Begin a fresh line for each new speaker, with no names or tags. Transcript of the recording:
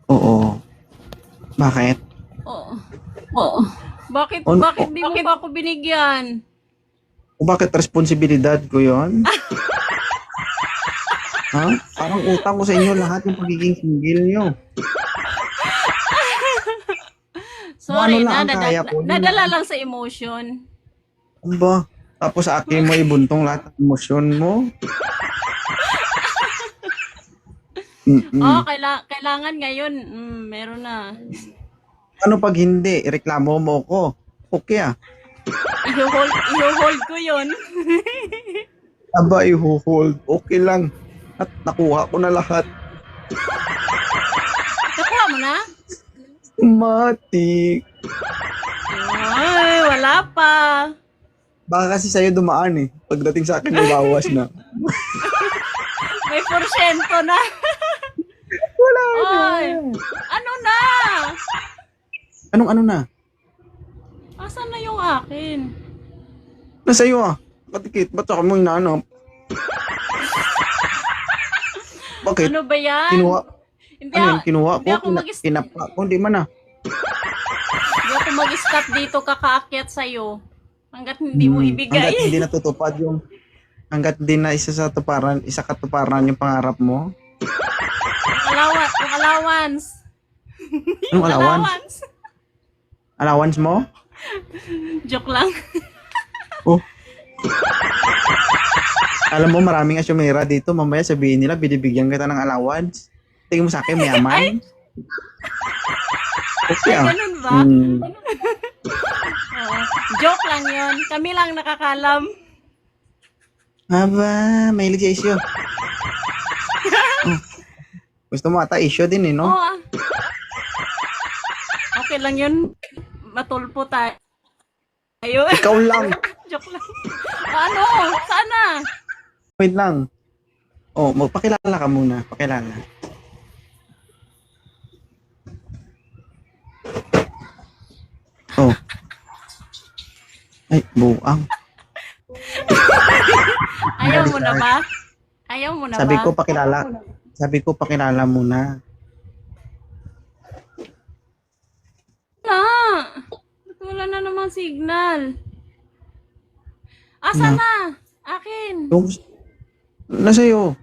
Oo. Bakit?
Oo. Oo. Bakit,
On-
bakit di mo pa ako binigyan?
O bakit responsibilidad ko yon? Ha? Parang utang ko sa inyo lahat yung pagiging single nyo.
Sorry
lang
na,
ang kaya ko, yun
nadala
lang.
lang sa emotion.
Ano ba? Tapos sa akin mo ibuntong lahat ng emosyon mo.
Oo,
Mm-mm.
kailangan ngayon. Meron na.
Ano pag hindi? Ireklamo mo ko. Okay ah.
Iho-hold ko yun.
Aba, i-hold. Okay lang. At nakuha ko na lahat.
Nakuha mo na?
Matik.
Ay, wala pa.
Baka kasi sa'yo dumaan eh. Pagdating sa akin, may bawas na.
May porsyento na.
Wala na.
Ay, ano na?
Anong ano na?
Asan na yung akin?
Nasa'yo ah. Katikit. Ba't ako mo inaanap? Bakit?
Ano ba yan?
Kinuha.
Hindi,
Ano yun? Kinuha
hindi
ko?
ako
Kinapa ko? Hindi man ah.
Hindi ako mag-stop dito kakaakyat sa'yo. Hanggat hindi mo
Hanggat
ibigay.
hindi natutupad yung hanggat di na isa katuparan yung pangarap mo.
Yung allowance.
Anong allowance? Allowance mo?
Joke lang.
Oh. Alam mo, maraming asyumera dito. Mamaya sabihin nila, binibigyan kita ng allowance. Tingin mo sa akin, mayaman? Okay ah.
Ganun ba?
Hmm.
Oo. Joke lang yon. Kami lang nakakalam.
Aba, mahilig sa issue. Oh. Gusto mo ata issue din eh, no?
Oo. Okay lang yun. Matulpo tayo. Ayun.
Ikaw lang.
Joke lang. Ano? Sana?
Wait lang. Oh, magpakilala ka muna. Pakilala. Oh. Ay, buang.
Ayaw mo na ba? Ayaw mo na
Sabi
ba?
ko pakilala. Sabi ko pakilala muna.
Na. Ba't wala na namang signal? Asa
Na.
na? Akin.
Yung nasa'yo.